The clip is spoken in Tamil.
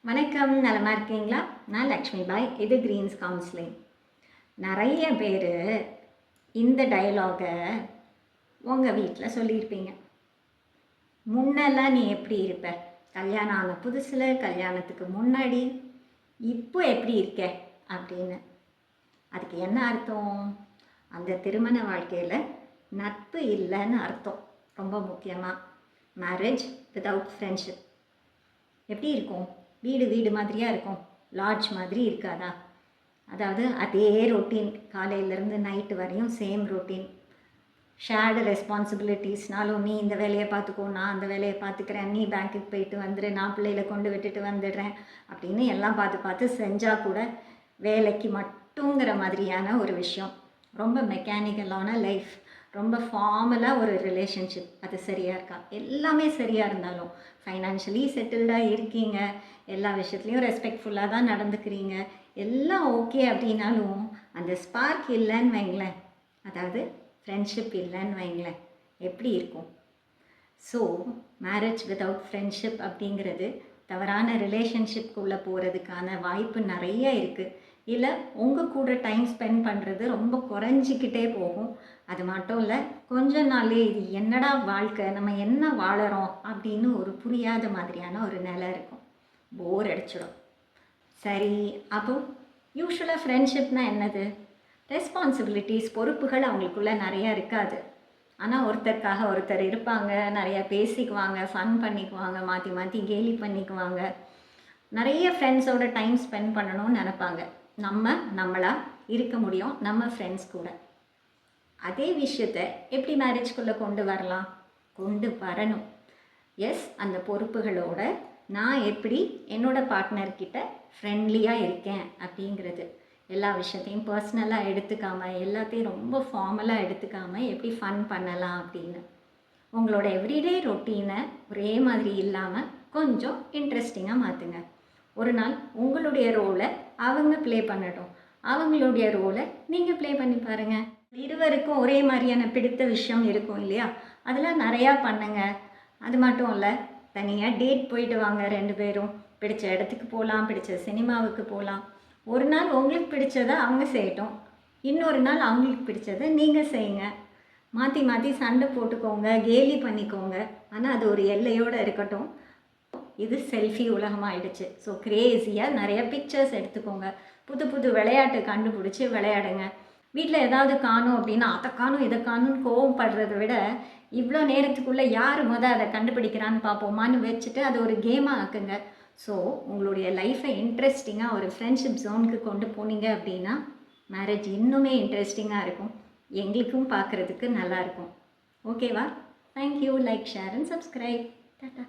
வணக்கம், நலமா இருக்கீங்களா? நான் லக்ஷ்மி பாய். இது கிரீன்ஸ் கவுன்சிலிங். நிறைய பேர் இந்த டயலாகை உங்கள் வீட்டில் சொல்லியிருப்பீங்க. முன்னெல்லாம் நீ எப்படி இருப்ப? கல்யாணம் ஆன புதுசில், கல்யாணத்துக்கு முன்னாடி, இப்போ எப்படி இருக்க அப்படின்னு. அதுக்கு என்ன அர்த்தம்? அந்த திருமண வாழ்க்கையில் நட்பு இல்லைன்னு அர்த்தம். ரொம்ப முக்கியமாக மேரேஜ் வித்தவுட் ஃப்ரெண்ட்ஷிப் எப்படி இருக்கும்? வீடு வீடு மாதிரியாக இருக்கும், லாட்ஜ் மாதிரி இருக்காதா? அதாவது அதே ரொட்டீன், காலையிலேருந்து நைட்டு வரையும் சேம் ரொட்டீன். ஷேர்டு ரெஸ்பான்சிபிலிட்டிஸ்னாலும் நீ இந்த வேலையை பார்த்துக்கோ, நான் அந்த வேலையை பார்த்துக்கிறேன், நீ பேங்க்குக்கு போயிட்டு வந்துடு, நான் பிள்ளைகளை கொண்டு விட்டுட்டு வந்துடுறேன் அப்படின்னு எல்லாம் பார்த்து பார்த்து செஞ்சால் கூட வேலைக்கு மட்டுங்கிற மாதிரியான ஒரு விஷயம். ரொம்ப மெக்கானிக்கலான லைஃப், ரொம்ப ஃபார்மலாக ஒரு ரிலேஷன்ஷிப். அது சரியாக இருக்கா? எல்லாமே சரியாக இருந்தாலும் ஃபைனான்ஷியலி செட்டில்டாக இருக்கீங்க, எல்லா விஷயத்துலையும் ரெஸ்பெக்ட்ஃபுல்லாக தான் நடந்துக்கிறீங்க, எல்லாம் ஓகே அப்படின்னாலும் அந்த ஸ்பார்க் இல்லைன்னு வைங்களேன், அதாவது ஃப்ரெண்ட்ஷிப் இல்லைன்னு வைங்களேன், எப்படி இருக்கும்? ஸோ மேரேஜ் வித்தவுட் ஃப்ரெண்ட்ஷிப் அப்படிங்கிறது தவறான ரிலேஷன்ஷிப்குள்ளே போகிறதுக்கான வாய்ப்பு நிறைய இருக்குது. இல்லை உங்கள் கூட டைம் ஸ்பெண்ட் பண்ணுறது ரொம்ப குறைஞ்சிக்கிட்டே போகும். அது மட்டும் இல்லை, கொஞ்ச நாளே இது என்னடா வாழ்க்கை, நம்ம என்ன வாழறோம் அப்படின்னு ஒரு புரியாத மாதிரியான ஒரு நிலை இருக்கும். போர் அடிச்சிடும். சரி, அப்போ யூஸ்வலாக ஃப்ரெண்ட்ஷிப்னால் என்னது? ரெஸ்பான்சிபிலிட்டிஸ், பொறுப்புகள் அவங்களுக்குள்ளே நிறையா இருக்காது. ஆனால் ஒருத்தருக்காக ஒருத்தர் இருப்பாங்க, நிறையா பேசிக்குவாங்க, ஃபன் பண்ணிக்குவாங்க, மாற்றி மாற்றி கேலி பண்ணிக்குவாங்க, நிறைய ஃப்ரெண்ட்ஸோட டைம் ஸ்பெண்ட் பண்ணணும்னு நினப்பாங்க. நம்மளாக இருக்க முடியும் நம்ம ஃப்ரெண்ட்ஸ் கூட. அதே விஷயத்தை எப்படி மேரேஜ்குள்ளே கொண்டு வரலாம்? கொண்டு வரணும். எஸ், அந்த பொறுப்புகளோட நான் எப்படி என்னோடய பார்ட்னர்கிட்ட ஃப்ரெண்ட்லியாக இருக்கேன் அப்படிங்கிறது, எல்லா விஷயத்தையும் பர்சனலாக எடுத்துக்காமல், எல்லாத்தையும் ரொம்ப ஃபார்மலாக எடுத்துக்காமல் எப்படி ஃபன் பண்ணலாம் அப்படின்னு. உங்களோட எவ்ரிடே ரொட்டீனை ஒரே மாதிரி இல்லாமல் கொஞ்சம் இன்ட்ரெஸ்டிங்காக மாற்றுங்க. ஒரு நாள் உங்களுடைய ரோலை அவங்க ப்ளே பண்ணட்டும், அவங்களுடைய ரோலை நீங்கள் ப்ளே பண்ணி பாருங்கள். இருவருக்கும் ஒரே மாதிரியான பிடித்த விஷயம் இருக்கும் இல்லையா? அதெல்லாம் நிறையா பண்ணுங்க. அது மட்டும் இல்லை, தனியாக டேட் போயிட்டு வாங்க. 2 பேரும் பிடிச்ச இடத்துக்கு போகலாம், பிடிச்ச சினிமாவுக்கு போகலாம். ஒரு நாள் உங்களுக்கு பிடிச்சதை அவங்க செய்யட்டும், இன்னொரு நாள் அவங்களுக்கு பிடிச்சதை நீங்கள் செய்யுங்க. மாற்றி மாற்றி சண்டை போட்டுக்கோங்க, கேலி பண்ணிக்கோங்க, ஆனால் அது ஒரு எல்லையோடு இருக்கட்டும். இது செல்ஃபி உலகமாகிடுச்சு. ஸோ க்ரேஸியாக நிறைய பிக்சர்ஸ் எடுத்துக்கோங்க, புது புது விளையாட்டு கண்டுபிடிச்சி விளையாடுங்க. வீட்டில் ஏதாவது காணும் அப்படின்னா அதை காணும் இதை காணும்னு கோவப்படுறதை விட, இவ்வளோ நேரத்துக்குள்ளே யார் அதை கண்டுபிடிக்கிறான்னு பார்ப்போமான்னு வச்சுட்டு அதை ஒரு கேமாக ஆக்குங்க. ஸோ உங்களுடைய லைஃப்பை இன்ட்ரெஸ்டிங்காக ஒரு ஃப்ரெண்ட்ஷிப் ஜோனுக்கு கொண்டு போனீங்க அப்படின்னா மேரேஜ் இன்னுமே இன்ட்ரெஸ்டிங்காக இருக்கும், எங்களுக்கும் பார்க்குறதுக்கு நல்லாயிருக்கும். ஓகேவா? Thank you. Like, share and subscribe. Tata.